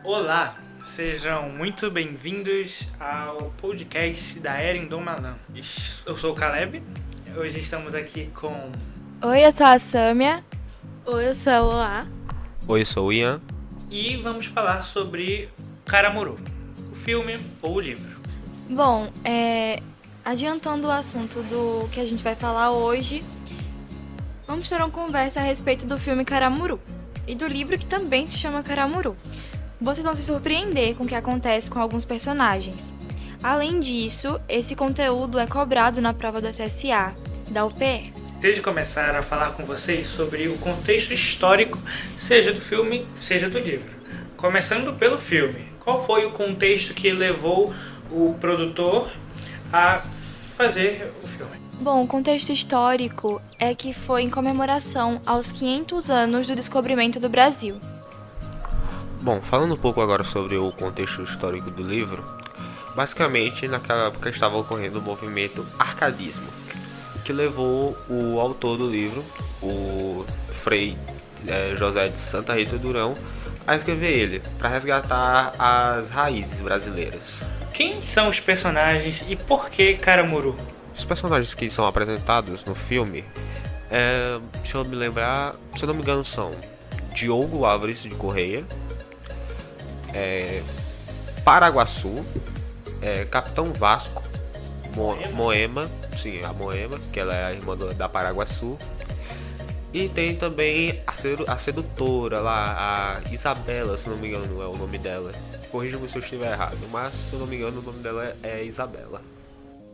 Olá, sejam muito bem-vindos ao podcast da Era Indomalan. Eu sou o Caleb, hoje estamos aqui com... Oi, eu sou a Sâmia. Oi, eu sou a Loa. Oi, eu sou o Ian. E vamos falar sobre Karamuru, o filme ou o livro. Bom, adiantando o assunto do que a gente vai falar hoje, vamos ter uma conversa a respeito do filme Karamuru e do livro que também se chama Karamuru. Vocês vão se surpreender com o que acontece com alguns personagens. Além disso, esse conteúdo é cobrado na prova do SSA, da UPE. Desde começar a falar com vocês sobre o contexto histórico, seja do filme, seja do livro. Começando pelo filme, qual foi o contexto que levou o produtor a fazer o filme? Bom, o contexto histórico é que foi em comemoração aos 500 anos do descobrimento do Brasil. Bom, falando um pouco agora sobre o contexto histórico do livro, basicamente naquela época estava ocorrendo o movimento arcadismo, que levou o autor do livro, o Frei José de Santa Rita Durão, a escrever ele, para resgatar as raízes brasileiras. Quem são os personagens e por que Karamuru? Os personagens que são apresentados no filme, deixa eu me lembrar, se eu não me engano, são Diogo Álvares de Correia, Paraguaçu, Capitão Vasco, Moema, sim, a Moema, que ela é a irmã da Paraguaçu. E tem também a sedutora lá, a Isabela, se não me engano é o nome dela. Corrija-me se eu estiver errado, mas se eu não me engano o nome dela é Isabela.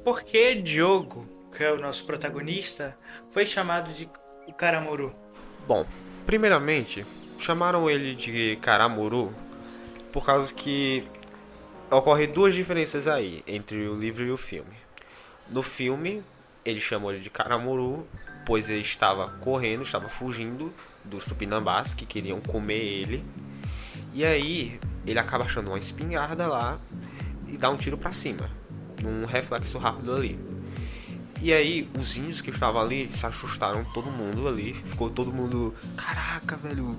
Por que Diogo, que é o nosso protagonista, foi chamado de Karamuru? Bom, primeiramente, chamaram ele de Karamuru por causa que ocorre duas diferenças aí entre o livro e o filme. No filme, ele chamou ele de Karamuru, pois ele estava correndo, estava fugindo dos tupinambás que queriam comer ele. E aí, ele acaba achando uma espingarda lá e dá um tiro pra cima, num reflexo rápido ali. E aí, os índios que estavam ali se assustaram, todo mundo ali, ficou todo mundo, caraca, velho,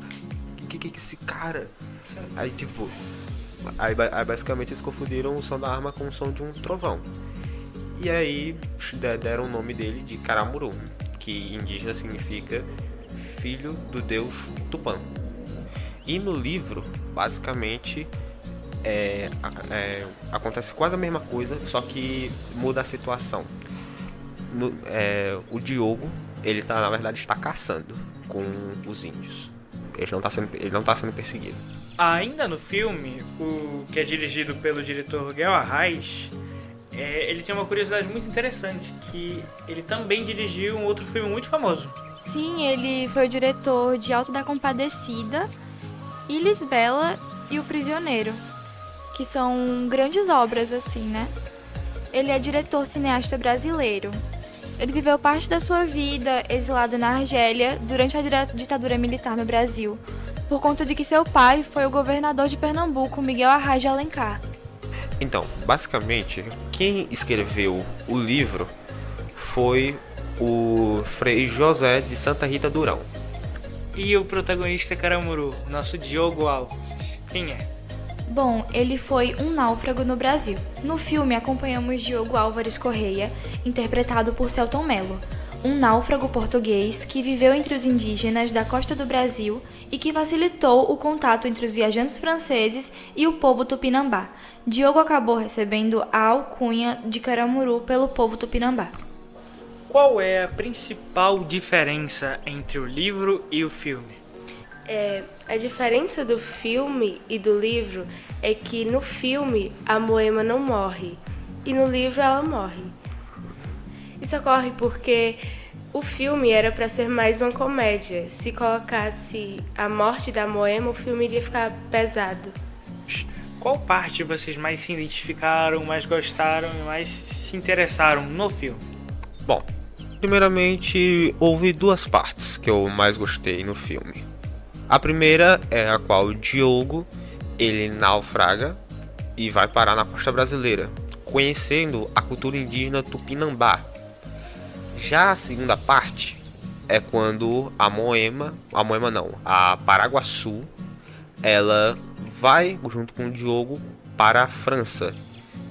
que é esse cara? Aí tipo, aí basicamente eles confundiram o som da arma com o som de um trovão. E aí deram o nome dele de Karamuru, que em indígena significa filho do deus Tupã. E no livro, basicamente, acontece quase a mesma coisa, só que muda a situação. O Diogo, na verdade está caçando com os índios. Ele não tá sendo perseguido. Ainda no filme, o que é dirigido pelo diretor Guel Arraes, ele tem uma curiosidade muito interessante, que ele também dirigiu um outro filme muito famoso. Sim, ele foi o diretor de Alto da Compadecida, Ilha Bela e O Prisioneiro, que são grandes obras, assim, né? Ele é diretor cineasta brasileiro. Ele viveu parte da sua vida exilado na Argélia durante a ditadura militar no Brasil, por conta de que seu pai foi o governador de Pernambuco, Miguel Arraes de Alencar. Então, basicamente, quem escreveu o livro foi o Frei José de Santa Rita Durão. E o protagonista Karamuru, nosso Diogo Alves, quem é? Bom, ele foi um náufrago no Brasil. No filme, acompanhamos Diogo Álvares Correia, interpretado por Selton Mello, um náufrago português que viveu entre os indígenas da costa do Brasil e que facilitou o contato entre os viajantes franceses e o povo tupinambá. Diogo acabou recebendo a alcunha de Karamuru pelo povo tupinambá. Qual é a principal diferença entre o livro e o filme? A diferença do filme e do livro é que no filme a Moema não morre e no livro ela morre. Isso ocorre porque o filme era para ser mais uma comédia. Se colocasse a morte da Moema, o filme iria ficar pesado. Qual parte vocês mais se identificaram, mais gostaram e mais se interessaram no filme? Bom, primeiramente, houve duas partes que eu mais gostei no filme. A primeira é a qual o Diogo, ele naufraga e vai parar na costa brasileira, conhecendo a cultura indígena Tupinambá. Já a segunda parte é quando a Paraguaçu, ela vai junto com o Diogo para a França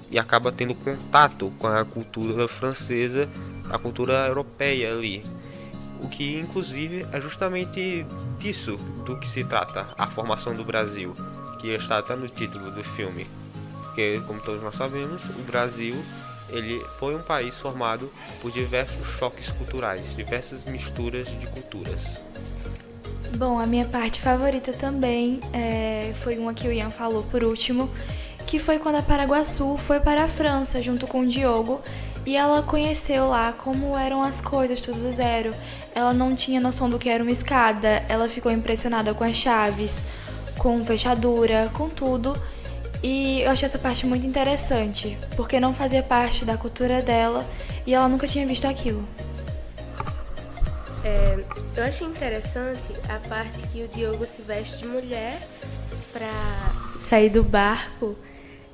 e acaba tendo contato com a cultura francesa, a cultura europeia ali. O que inclusive é justamente disso do que se trata a formação do Brasil, que está até no título do filme. Porque, como todos nós sabemos, o Brasil ele foi um país formado por diversos choques culturais, diversas misturas de culturas. Bom, a minha parte favorita também foi uma que o Ian falou por último, que foi quando a Paraguaçu foi para a França junto com o Diogo e ela conheceu lá como eram as coisas, tudo do zero. Ela não tinha noção do que era uma escada, ela ficou impressionada com as chaves, com fechadura, com tudo. E eu achei essa parte muito interessante, porque não fazia parte da cultura dela e ela nunca tinha visto aquilo. Eu achei interessante a parte que o Diogo se veste de mulher pra sair do barco.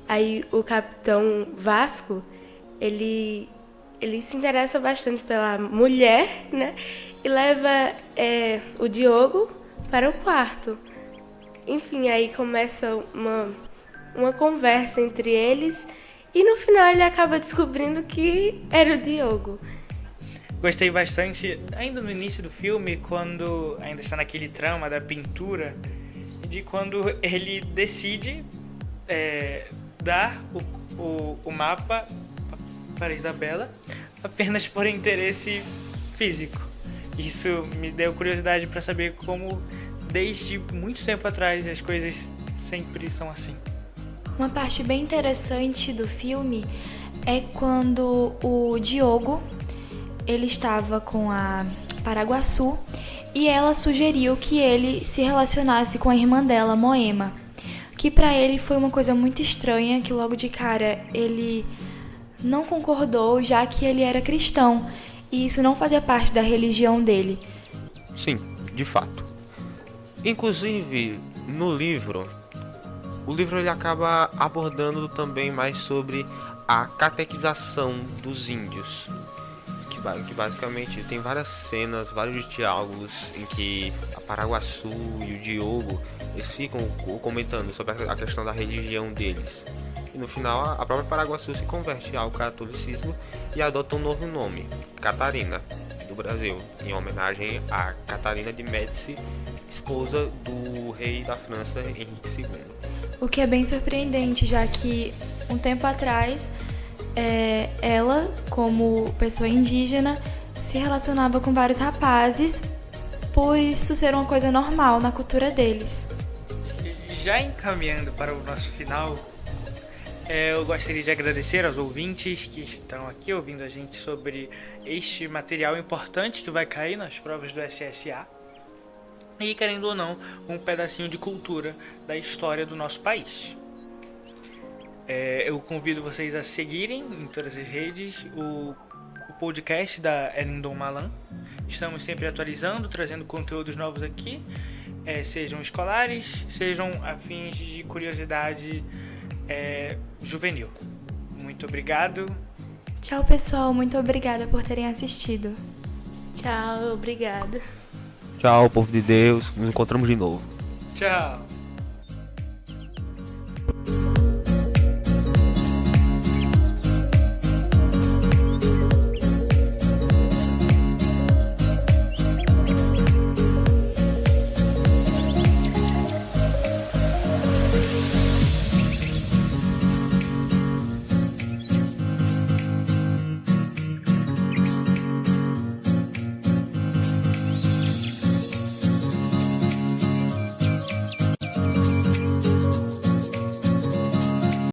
Aí o capitão Vasco, ele se interessa bastante pela mulher, né? E leva o Diogo para o quarto. Enfim, aí começa uma conversa entre eles e no final ele acaba descobrindo que era o Diogo. Gostei bastante, ainda no início do filme, quando ainda está naquele trama da pintura, de quando ele decide dar o mapa para Isabela apenas por interesse físico. Isso me deu curiosidade para saber como, desde muito tempo atrás, as coisas sempre são assim. Uma parte bem interessante do filme é quando o Diogo ele estava com a Paraguaçu e ela sugeriu que ele se relacionasse com a irmã dela, Moema, que para ele foi uma coisa muito estranha, que logo de cara ele não concordou, já que ele era cristão e isso não fazia parte da religião dele. Sim, de fato. Inclusive, no livro, o livro ele acaba abordando também mais sobre a catequização dos índios, que basicamente tem várias cenas, vários diálogos em que a Paraguaçu e o Diogo eles ficam comentando sobre a questão da religião deles. E no final a própria Paraguaçu se converte ao catolicismo e adota um novo nome, Catarina, do Brasil, em homenagem a Catarina de Médici, esposa do rei da França, Henrique II. O que é bem surpreendente, já que um tempo atrás ela, como pessoa indígena, se relacionava com vários rapazes, por isso ser uma coisa normal na cultura deles. Já encaminhando para o nosso final, eu gostaria de agradecer aos ouvintes que estão aqui ouvindo a gente sobre este material importante que vai cair nas provas do SSA. E, querendo ou não, um pedacinho de cultura da história do nosso país. Eu convido vocês a seguirem em todas as redes o podcast da Elindon Malan. Estamos sempre atualizando, trazendo conteúdos novos aqui, sejam escolares, sejam afins de curiosidade juvenil. Muito obrigado. Tchau, pessoal. Muito obrigada por terem assistido. Tchau, obrigada. Tchau, povo de Deus. Nos encontramos de novo. Tchau.